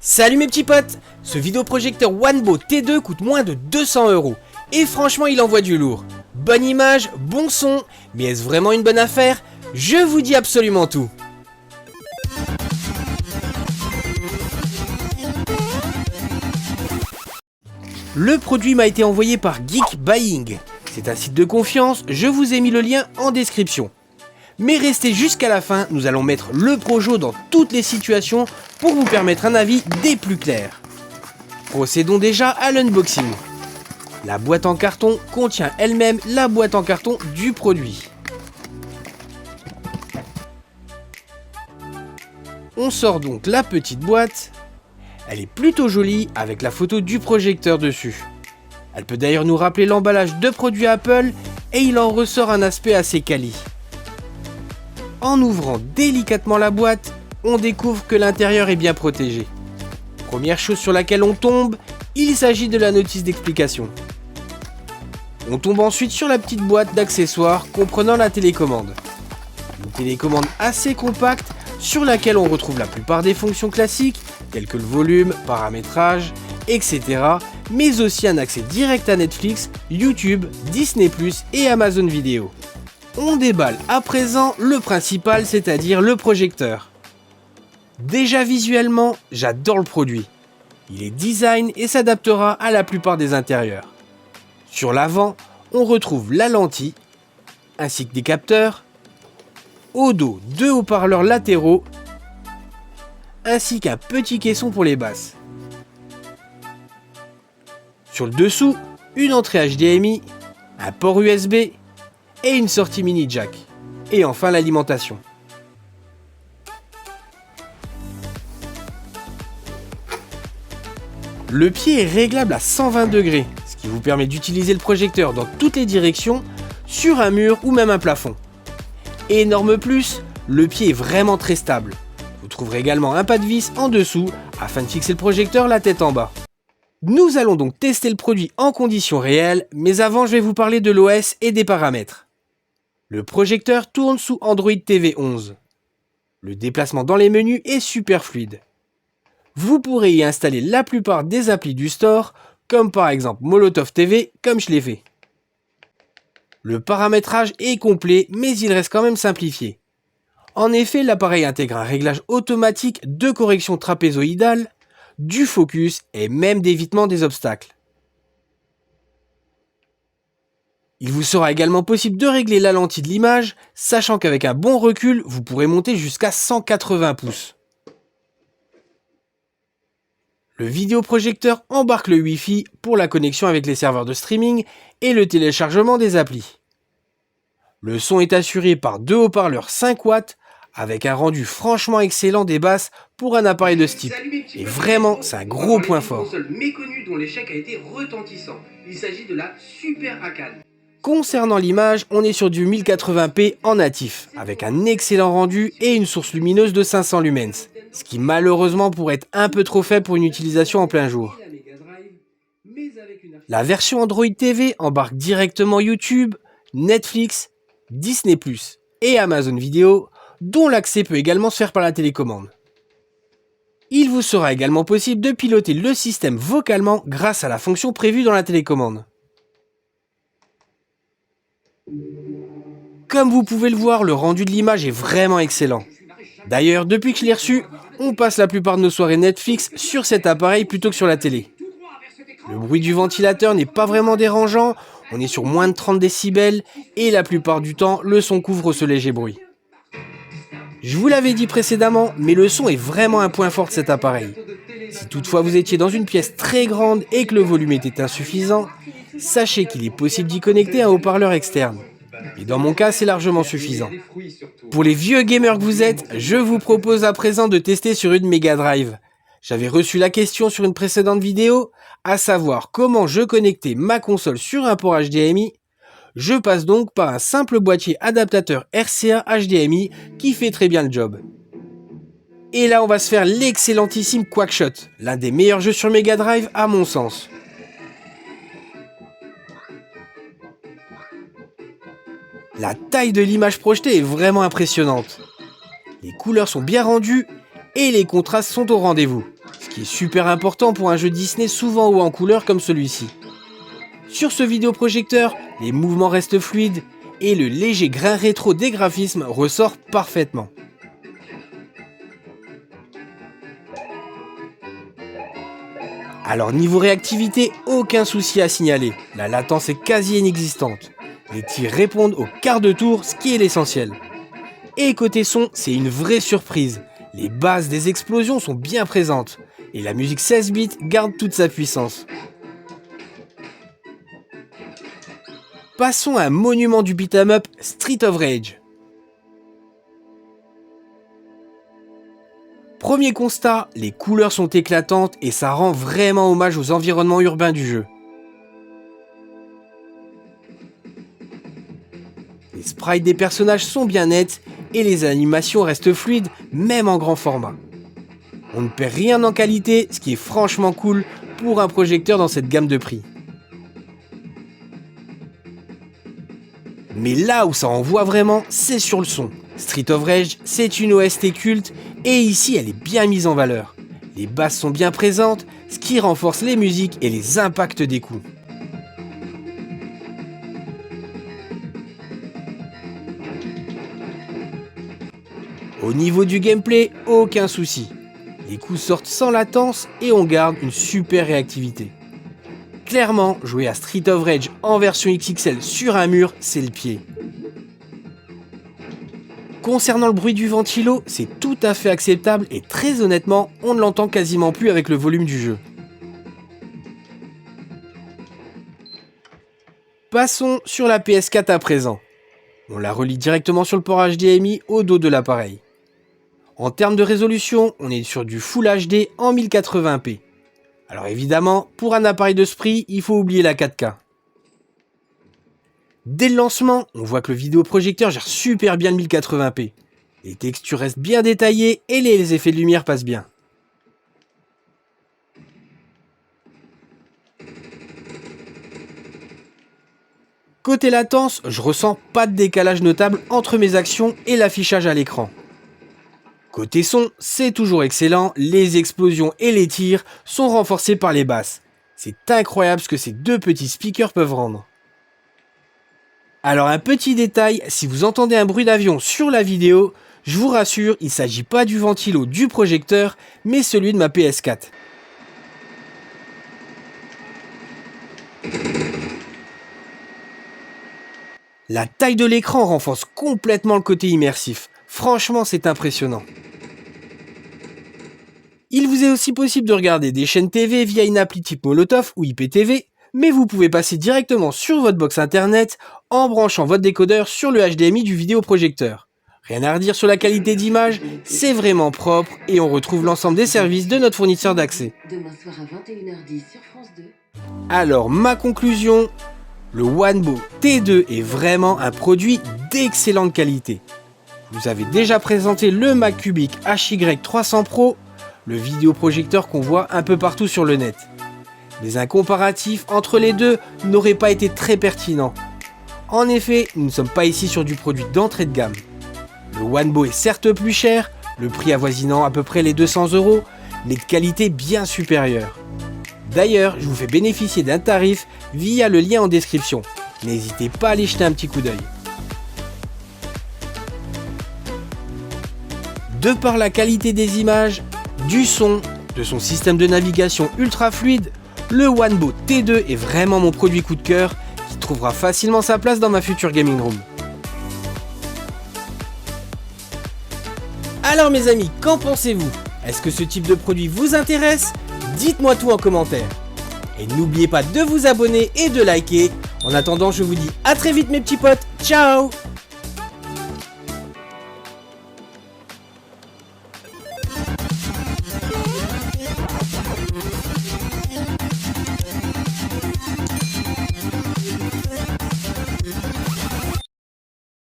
Salut mes petits potes. Ce vidéoprojecteur Wanbo T2 coûte moins de 200 € et franchement il envoie du lourd. Bonne image, bon son, mais est-ce vraiment une bonne affaire? Je vous dis absolument tout. Le produit m'a été envoyé par Geek Buying. C'est un site de confiance, je vous ai mis le lien en description. Mais restez jusqu'à la fin, nous allons mettre le Projo dans toutes les situations pour vous permettre un avis des plus clairs. Procédons déjà à l'unboxing. La boîte en carton contient elle-même la boîte en carton du produit. On sort donc la petite boîte. Elle est plutôt jolie avec la photo du projecteur dessus. Elle peut d'ailleurs nous rappeler l'emballage de produits Apple et il en ressort un aspect assez quali. En ouvrant délicatement la boîte, on découvre que l'intérieur est bien protégé. Première chose sur laquelle on tombe, il s'agit de la notice d'explication. On tombe ensuite sur la petite boîte d'accessoires comprenant la télécommande. Une télécommande assez compacte sur laquelle on retrouve la plupart des fonctions classiques telles que le volume, paramétrage, etc. mais aussi un accès direct à Netflix, YouTube, Disney+, et Amazon Vidéo. On déballe à présent le principal, c'est-à-dire le projecteur. Déjà visuellement, j'adore le produit. Il est design et s'adaptera à la plupart des intérieurs. Sur l'avant, on retrouve la lentille, ainsi que des capteurs. Au dos, deux haut-parleurs latéraux, ainsi qu'un petit caisson pour les basses. Sur le dessous, une entrée HDMI, un port USB et une sortie mini jack. Et enfin l'alimentation. Le pied est réglable à 120 degrés, ce qui vous permet d'utiliser le projecteur dans toutes les directions, sur un mur ou même un plafond. Énorme plus, le pied est vraiment très stable. Vous trouverez également un pas de vis en dessous afin de fixer le projecteur la tête en bas. Nous allons donc tester le produit en conditions réelles, mais avant je vais vous parler de l'OS et des paramètres. Le projecteur tourne sous Android TV 11. Le déplacement dans les menus est super fluide. Vous pourrez y installer la plupart des applis du store, comme par exemple Molotov TV, comme je l'ai fait. Le paramétrage est complet, mais il reste quand même simplifié. En effet, l'appareil intègre un réglage automatique de correction trapézoïdale, du focus et même d'évitement des obstacles. Il vous sera également possible de régler la lentille de l'image, sachant qu'avec un bon recul, vous pourrez monter jusqu'à 180 pouces. Le vidéoprojecteur embarque le Wi-Fi pour la connexion avec les serveurs de streaming et le téléchargement des applis. Le son est assuré par deux haut-parleurs 5 watts avec un rendu franchement excellent des basses pour un appareil de ce type. Et vraiment, c'est un gros point fort. Une console méconnue dont l'échec a été retentissant. Il s'agit de la Super Arcade. Concernant l'image, on est sur du 1080p en natif, avec un excellent rendu et une source lumineuse de 500 lumens, ce qui malheureusement pourrait être un peu trop faible pour une utilisation en plein jour. La version Android TV embarque directement YouTube, Netflix, Disney+, et Amazon Vidéo, dont l'accès peut également se faire par la télécommande. Il vous sera également possible de piloter le système vocalement grâce à la fonction prévue dans la télécommande. Comme vous pouvez le voir, le rendu de l'image est vraiment excellent. D'ailleurs, depuis que je l'ai reçu, on passe la plupart de nos soirées Netflix sur cet appareil plutôt que sur la télé. Le bruit du ventilateur n'est pas vraiment dérangeant, on est sur moins de 30 décibels et la plupart du temps, le son couvre ce léger bruit. Je vous l'avais dit précédemment, mais le son est vraiment un point fort de cet appareil. Si toutefois vous étiez dans une pièce très grande et que le volume était insuffisant, sachez qu'il est possible d'y connecter un haut-parleur externe. Et dans mon cas, c'est largement suffisant. Pour les vieux gamers que vous êtes, je vous propose à présent de tester sur une Mega Drive. J'avais reçu la question sur une précédente vidéo, à savoir comment je connectais ma console sur un port HDMI. Je passe donc par un simple boîtier adaptateur RCA HDMI qui fait très bien le job. Et là on va se faire l'excellentissime Quackshot, l'un des meilleurs jeux sur Mega Drive à mon sens. La taille de l'image projetée est vraiment impressionnante. Les couleurs sont bien rendues et les contrastes sont au rendez-vous, ce ce qui est super important pour un jeu Disney souvent haut en couleur comme celui-ci. Sur ce vidéoprojecteur, les mouvements restent fluides et le léger grain rétro des graphismes ressort parfaitement. Alors niveau réactivité, aucun souci à signaler, la latence est quasi inexistante. Les tirs répondent au quart de tour, ce qui est l'essentiel. Et côté son, c'est une vraie surprise. Les basses des explosions sont bien présentes, et la musique 16 bits garde toute sa puissance. Passons à un monument du beat'em up, Streets of Rage. Premier constat, les couleurs sont éclatantes et ça rend vraiment hommage aux environnements urbains du jeu. Les sprites des personnages sont bien nets et les animations restent fluides même en grand format. On ne perd rien en qualité, ce qui est franchement cool pour un projecteur dans cette gamme de prix. Mais là où ça en voit vraiment, c'est sur le son. Streets of Rage, c'est une OST culte et ici elle est bien mise en valeur. Les basses sont bien présentes, ce qui renforce les musiques et les impacts des coups. Au niveau du gameplay, aucun souci. Les coups sortent sans latence et on garde une super réactivité. Clairement, jouer à Streets of Rage en version XXL sur un mur, c'est le pied. Concernant le bruit du ventilo, c'est tout à fait acceptable et très honnêtement, on ne l'entend quasiment plus avec le volume du jeu. Passons sur la PS4 à présent. On la relie directement sur le port HDMI au dos de l'appareil. En termes de résolution, on est sur du Full HD en 1080p. Alors évidemment, pour un appareil de ce prix, il faut oublier la 4K. Dès le lancement, on voit que le vidéoprojecteur gère super bien le 1080p. Les textures restent bien détaillées et les effets de lumière passent bien. Côté latence, je ressens pas de décalage notable entre mes actions et l'affichage à l'écran. Côté son, c'est toujours excellent, les explosions et les tirs sont renforcés par les basses. C'est incroyable ce que ces deux petits speakers peuvent rendre. Alors un petit détail, si vous entendez un bruit d'avion sur la vidéo, je vous rassure, il ne s'agit pas du ventilo du projecteur, mais celui de ma PS4. La taille de l'écran renforce complètement le côté immersif. Franchement, c'est impressionnant. Il vous est aussi possible de regarder des chaînes TV via une appli type Molotov ou IPTV, mais vous pouvez passer directement sur votre box internet en branchant votre décodeur sur le HDMI du vidéoprojecteur. Rien à redire sur la qualité d'image, c'est vraiment propre et on retrouve l'ensemble des services de notre fournisseur d'accès. Demain soir à 21h10 sur France 2. Alors ma conclusion, le Wanbo T2 est vraiment un produit d'excellente qualité. Je vous avais déjà présenté le Macubic HY300 Pro, le vidéoprojecteur qu'on voit un peu partout sur le net. Mais un comparatif entre les deux n'aurait pas été très pertinent. En effet, nous ne sommes pas ici sur du produit d'entrée de gamme. Le Wanbo est certes plus cher, le prix avoisinant à peu près les 200 €, mais de qualité bien supérieure. D'ailleurs, je vous fais bénéficier d'un tarif via le lien en description. N'hésitez pas à aller jeter un petit coup d'œil. De par la qualité des images, du son, de son système de navigation ultra fluide, le Wanbo T2 est vraiment mon produit coup de cœur qui trouvera facilement sa place dans ma future gaming room. Alors mes amis, qu'en pensez-vous? Est-ce que ce type de produit vous intéresse? Dites-moi tout en commentaire. Et n'oubliez pas de vous abonner et de liker. En attendant, je vous dis à très vite mes petits potes, ciao!